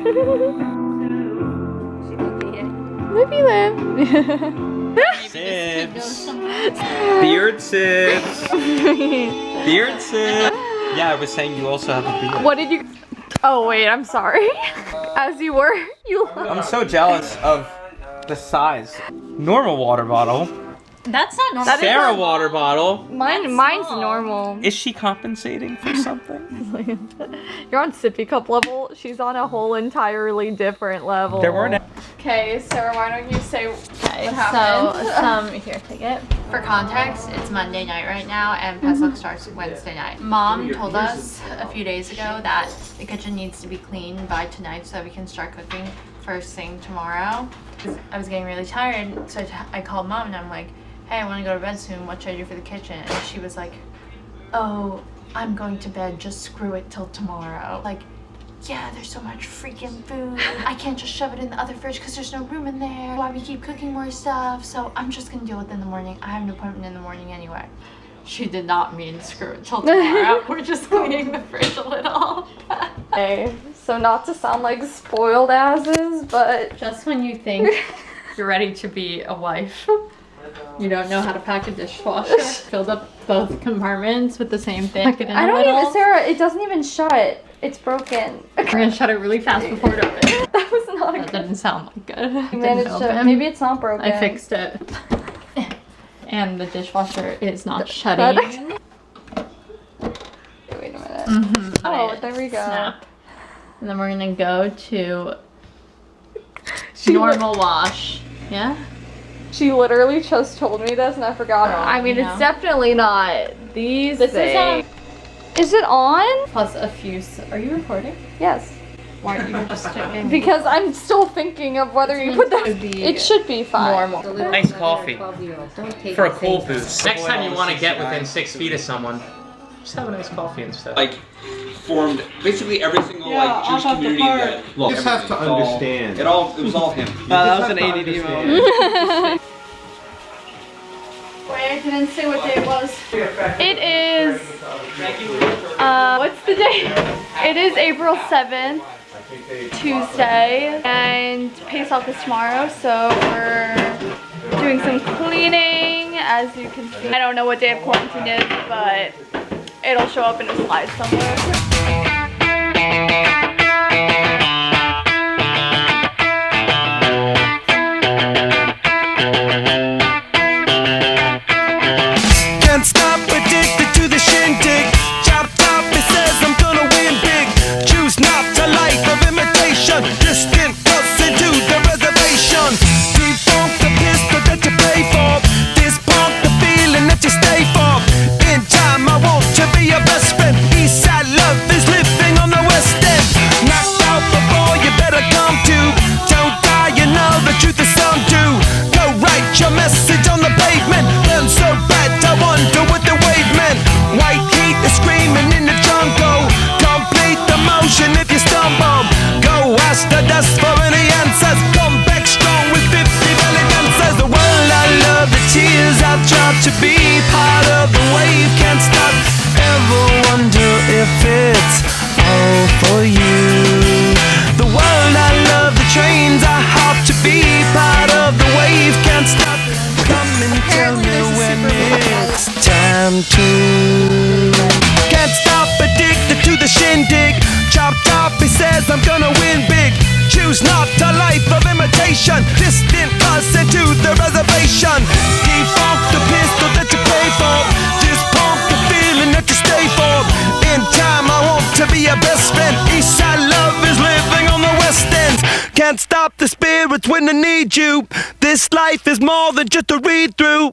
Lippy lip. Sips. Beard sips. Beard sips. Yeah, I was saying you also have a beard. What did you? Oh wait, I'm sorry. As you were, you. I'm so jealous of the size. Normal water bottle. That's not normal. Sarah water bottle. Mine's normal. Is she compensating for something? You're on sippy cup level. She's on a whole entirely different level. There weren't. Okay, Sarah, why don't you say what So, here, take it. For context, it's Monday night right now and Pesach starts Wednesday night. Mom told us a few days ago that the kitchen needs to be clean by tonight so that we can start cooking first thing tomorrow. I was getting really tired, so I called Mom and I'm like, hey, I want to go to bed soon. What should I do for the kitchen? And she was like, oh, I'm going to bed. Just screw it till tomorrow. Like, yeah, there's so much freaking food. I can't just shove it in the other fridge because there's no room in there. Why we keep cooking more stuff? So I'm just gonna deal with it in the morning. I have an appointment in the morning anyway. She did not mean screw it till tomorrow. We're just cleaning the fridge a little. Okay, so not to sound like spoiled asses, but Just when you think you're ready to be a wife, you don't know how to pack a dishwasher. Filled up both compartments with the same thing. Pack it in I a don't little. even, Sarah, it doesn't even shut. It's broken. We're gonna shut it really fast before it opens. That was not a That good. didn't sound like good. It You didn't managed to, open. maybe it's not broken. I fixed it. And the dishwasher is not Shut shutting. Wait a minute. Mm-hmm. Oh, there we go. Snap. And then we're gonna go to She normal wash. Yeah? She literally just told me this and I forgot. I mean, you it's know. definitely not these This things. Is it on? Plus a few. Are you recording? Yes. Why aren't you just sticking? Because I'm still thinking of whether you put that. It should be fine. normal. Nice coffee. For a cool boost. Next time you want to get within 6 feet of someone, just have a nice coffee instead. Like formed basically every single like Jewish community that You just have to understand. It was all him. that was an ADD moment. Wait, I didn't say what day it was. It is. What's the day? It is April 7th, Tuesday, and Pesach is tomorrow, so we're doing some cleaning, as you can see. I don't know what day of quarantine is, but it'll show up in a slide somewhere. Can't stop, addicted to the shindig. Chop top, it says I'm gonna win big. Choose not a life of imitation. Distant us into the reservation. Defunk the pistol that you pay for. This pump the feeling that you stay for. In time, I want to be your best friend. Eastside love is living on the west end. Knocked out before you better come to. Don't die, you know the truth is some do. Go write your message on the pavement. Burn so bad, I wonder what the wave meant. White heat is screaming in the jungle. Complete the motion if you stumble. Go ask the dust for any answers. Come back strong with 50 belly dancers. The world I love, the tears I drop to be part of the wave. Can't stop. Ever wonder if it's all for you? The world I love, the trains I hop to be part of the wave. Can't stop. Come and tell me when it's time to. Can't stop, addicted to the shindig. Chop top, he says I'm gonna win big. Choose not a life of imitation. Distant us into the reservation. Defunk the pistol that you pay for. Just pump the feeling that you stay for. In time, I want to be your best friend. Eastside love is living on the west end. Can't stop the spirits when they need you. This life is more than just a read through.